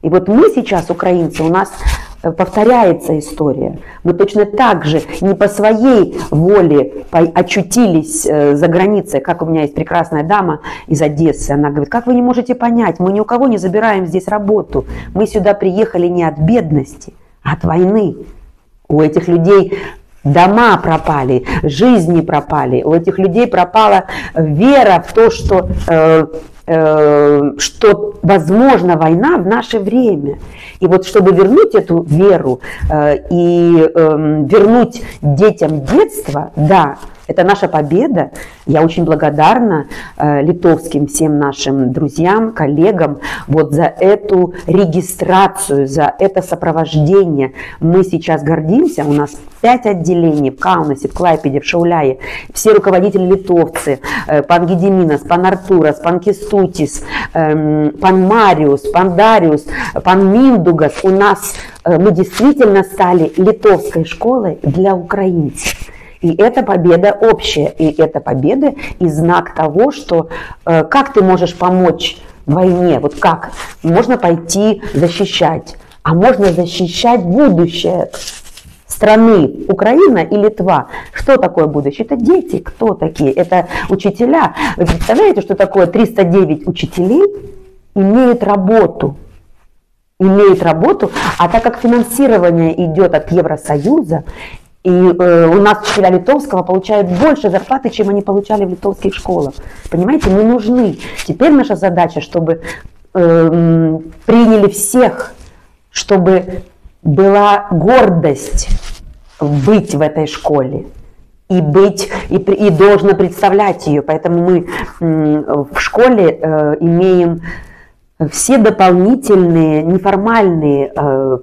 И вот мы сейчас, украинцы, у нас повторяется история. Мы точно так же не по своей воле очутились за границей. Как у меня есть прекрасная дама из Одессы. Она говорит: как вы не можете понять, мы ни у кого не забираем здесь работу. Мы сюда приехали не от бедности, а от войны. У этих людей дома пропали, жизни пропали. У этих людей пропала вера в то, что возможна война в наше время. И вот чтобы вернуть эту веру и вернуть детям детство, да, это наша победа. Я очень благодарна литовским всем нашим друзьям, коллегам вот за эту регистрацию, за это сопровождение. Мы сейчас гордимся, у нас 5 отделений в Каунасе, в Клайпеде, в Шауляе. Все руководители литовцы, пан Гедиминас, пан Артурас, пан Кестутис, пан Мариус, пан Дариус, пан Миндугас. У нас мы действительно стали литовской школой для украинцев. И это победа общая, и это победа и знак того, что как ты можешь помочь в войне, вот как можно пойти защищать, а можно защищать будущее страны Украина и Литва. Что такое будущее? Это дети. Кто такие? Это учителя. Вы представляете, что такое 309 учителей имеют работу? Имеют работу, а так как финансирование идет от Евросоюза, и у нас учителя литовского получают больше зарплаты, чем они получали в литовских школах. Понимаете, мы нужны. Теперь наша задача, чтобы приняли всех, чтобы была гордость быть в этой школе. И быть, и должно представлять ее. Поэтому мы в школе имеем все дополнительные неформальные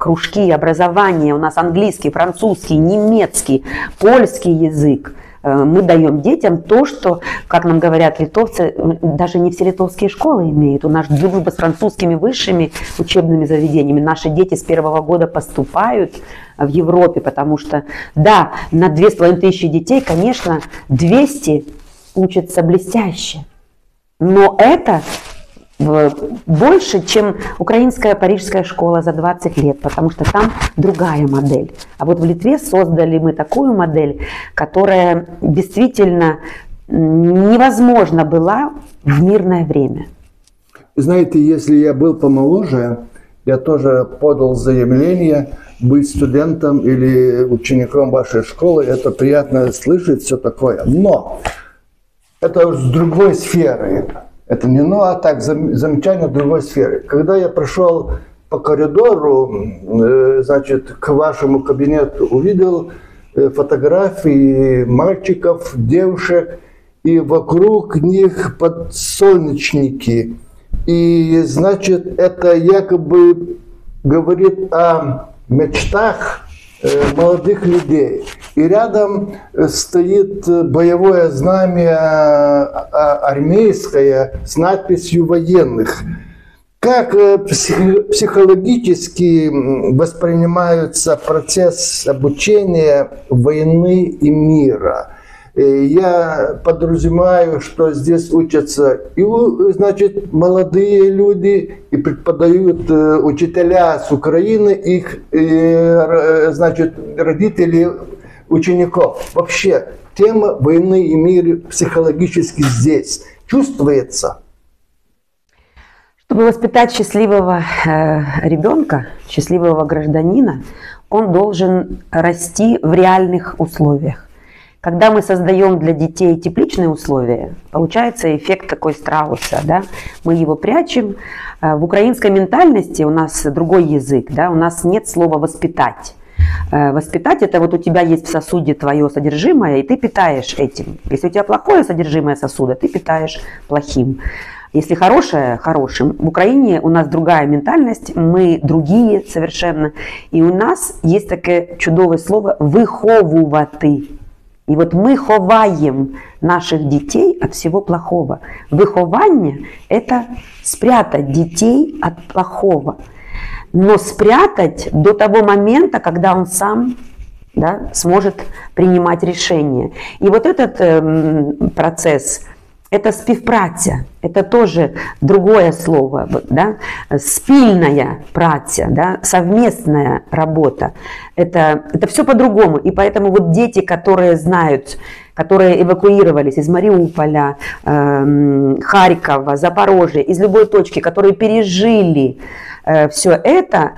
кружки образования. У нас английский, французский, немецкий, польский язык. Мы даем детям то, что, как нам говорят литовцы, даже не все литовские школы имеют. У нас дружба с французскими высшими учебными заведениями. Наши дети с 1-го года поступают в Европе, потому что, да, на 2500 детей, конечно, 200 учатся блестяще. Но это больше, чем украинская парижская школа за 20 лет, потому что там другая модель. А вот в Литве создали мы такую модель, которая действительно невозможна была в мирное время. Знаете, если я был помоложе, я тоже подал заявление быть студентом или учеником вашей школы. Это приятно слышать, все такое. Но это с другой сферы. Это не ну, а так замечание другой сферы. Когда я прошел по коридору, значит, к вашему кабинету, увидел фотографии мальчиков, девушек, и вокруг них подсолнечники. И, значит, это якобы говорит о мечтах молодых людей. И рядом стоит боевое знамя армейское с надписью «военных». Как психологически воспринимается процесс обучения войны и мира? Я подразумеваю, что здесь учатся и, значит, молодые люди, и преподают учителя с Украины, их, значит, родители учеников. Вообще, тема войны и мира психологически здесь чувствуется. Чтобы воспитать счастливого ребенка, счастливого гражданина, он должен расти в реальных условиях. Когда мы создаем для детей тепличные условия, получается эффект такой страуса, да? Мы его прячем. В украинской ментальности у нас другой язык, да? У нас нет слова «воспитать». Воспитать – это вот у тебя есть в сосуде твое содержимое, и ты питаешь этим. Если у тебя плохое содержимое сосуда, ты питаешь плохим. Если хорошее – хорошим. В Украине у нас другая ментальность, мы другие совершенно. И у нас есть такое чудовое слово «виховувати». И вот мы ховаем наших детей от всего плохого. Выхование – это спрятать детей от плохого. Но спрятать до того момента, когда он сам, да, сможет принимать решения. И вот этот процесс, это співпраця, это тоже другое слово, да? Спільная праця, да? Совместная работа. Это все по-другому. И поэтому вот дети, которые знают, которые эвакуировались из Мариуполя, Харькова, Запорожья, из любой точки, которые пережили все это,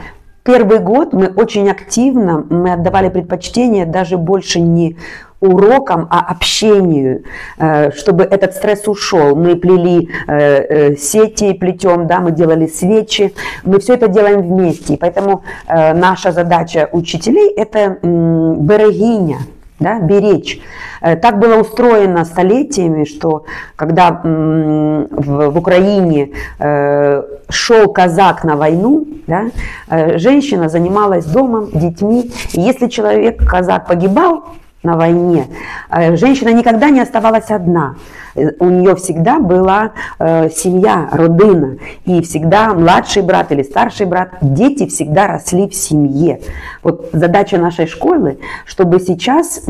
первый год мы очень активно, мы отдавали предпочтение даже больше не урокам, а общению, чтобы этот стресс ушел. Мы плели сети, плетем, да, мы делали свечи, мы все это делаем вместе. И поэтому наша задача учителей – это берегиня, да, беречь. Так было устроено столетиями, что когда в Украине шел казак на войну, да, женщина занималась домом, детьми. И если человек, казак, погибал на войне, женщина никогда не оставалась одна. У нее всегда была семья, родина. И всегда младший брат или старший брат, дети всегда росли в семье. Вот задача нашей школы, чтобы сейчас,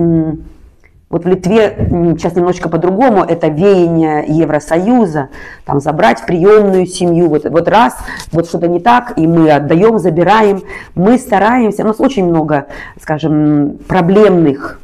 вот в Литве сейчас немножечко по-другому, это веяние Евросоюза, там забрать в приемную семью, вот раз, вот что-то не так, и мы отдаем, забираем. Мы стараемся, у нас очень много, скажем, проблемных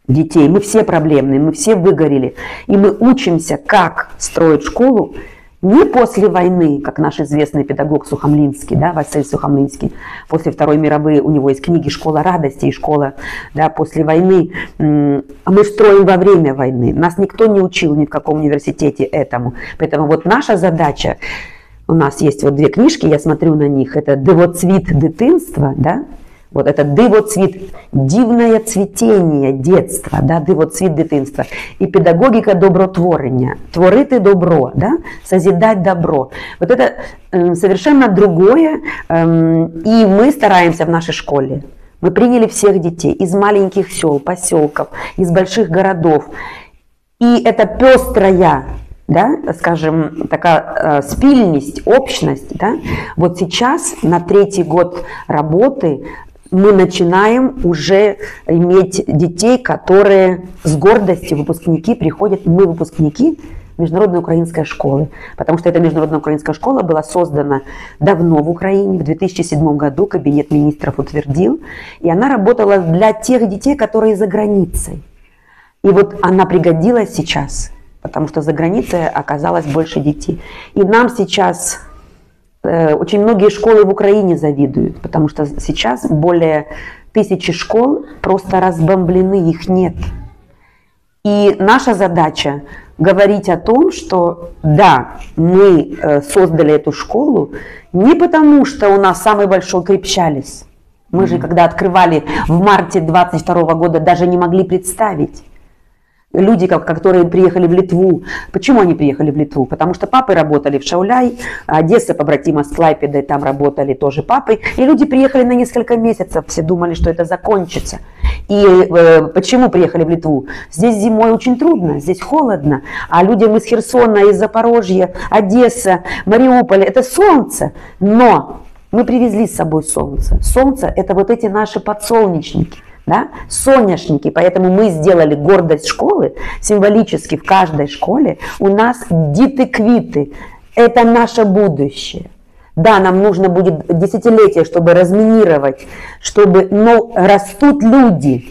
детей, мы все проблемные, мы все выгорели. И мы учимся, как строить школу не после войны, как наш известный педагог Сухомлинский, да, Василий Сухомлинский. После Второй мировой у него есть книги «Школа радости» и «Школа, да, после войны». А мы строим во время войны. Нас никто не учил ни в каком университете этому. Поэтому вот наша задача, у нас есть вот две книжки, я смотрю на них, это «Дивоцвіт дитинства», да, вот это дивоцвіт, дивное цветение детства, да, дивоцвіт дитинства, и педагогика добротворения, творити добро, да, созидать добро. Вот это совершенно другое, и мы стараемся в нашей школе. Мы приняли всех детей из маленьких сел, поселков, из больших городов, и это пестрая, да, скажем, такая спільність, общность, да. Вот сейчас на 3-й год работы мы начинаем уже иметь детей, которые с гордостью, выпускники приходят, мы выпускники Международной украинской школы, потому что эта Международная украинская школа была создана давно в Украине, в 2007 году Кабинет министров утвердил, и она работала для тех детей, которые за границей. И вот она пригодилась сейчас, потому что за границей оказалось больше детей. И нам сейчас очень многие школы в Украине завидуют, потому что сейчас более 1000 школ просто разбомблены, их нет. И наша задача говорить о том, что да, мы создали эту школу не потому, что у нас самый большой крепчалис. Мы же, когда открывали в марте 22 года, даже не могли представить. Люди, которые приехали в Литву. Почему они приехали в Литву? Потому что папы работали в Шауляй, Одесса побратима с Клайпедой, там работали тоже папы. И люди приехали на несколько месяцев, все думали, что это закончится. И почему приехали в Литву? Здесь зимой очень трудно, здесь холодно. А людям из Херсона, из Запорожья, Одесса, Мариуполя, это солнце. Но мы привезли с собой солнце. Солнце – это вот эти наши подсолнечники. Да? Соняшники, поэтому мы сделали гордость школы, символически в каждой школе у нас діти-квіти, это наше будущее. Да, нам нужно будет десятилетие, чтобы разминировать, но растут люди,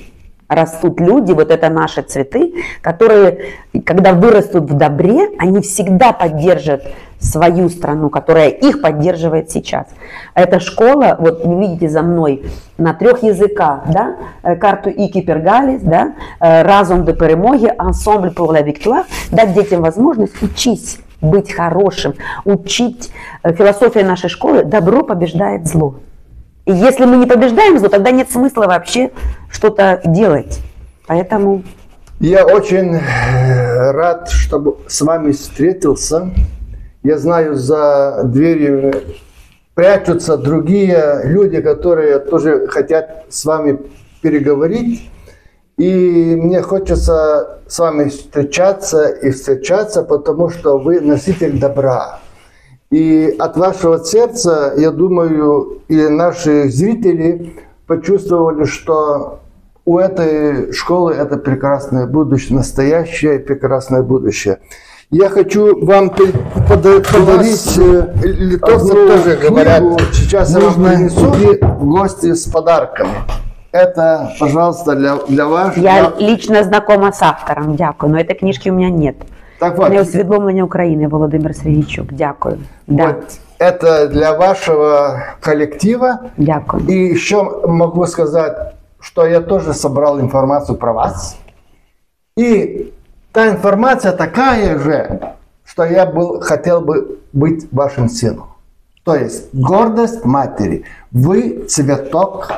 вот это наши цветы, которые, когда вырастут в добре, они всегда поддержат свою страну, которая их поддерживает сейчас. Эта школа, вот вы видите за мной, на 3 языках, да, карту Iki Pergalis, да, разум до перемоги, ensemble pour la victoire, дать детям возможность учить быть хорошим, учить. Философия нашей школы: добро побеждает зло. И если мы не побеждаем зло, тогда нет смысла вообще что-то делать. Поэтому... Я очень рад, чтобы с вами встретился. Я знаю, за дверью прячутся другие люди, которые тоже хотят с вами переговорить. И мне хочется с вами встречаться, потому что вы носитель добра. И от вашего сердца, я думаю, и наши зрители почувствовали, что у этой школы это прекрасное будущее, настоящее прекрасное будущее. Я хочу вам подарить литовцы тоже говорят, сейчас я вам принесу в гости с подарками. Это, пожалуйста, для вас. Я лично знакома с автором, дякую, но этой книжки у меня нет. Так вот. «Усвідомлення України» Володимир Сергійчук, дякую. Да. Вот, это для вашего коллектива. Дякую. И еще могу сказать, что я тоже собрал информацию про вас. И та информация такая же, что я хотел бы быть вашим сыном. То есть гордость матери. Вы цветок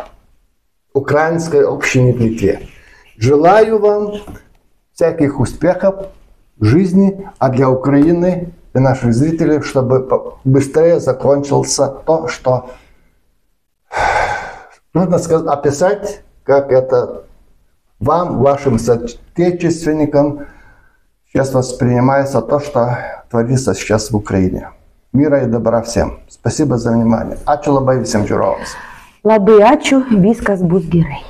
украинской общины в Литве. Желаю вам всяких успехов в жизни, а для Украины и наших зрителей, чтобы быстрее закончился то, что нужно сказать, описать, как это вам, вашим соотечественникам сейчас воспринимается то, что творится сейчас в Украине. Мира и добра всем. Спасибо за внимание. Ачу лабай всем жировым. Labai ačiū, viskas bus gerai.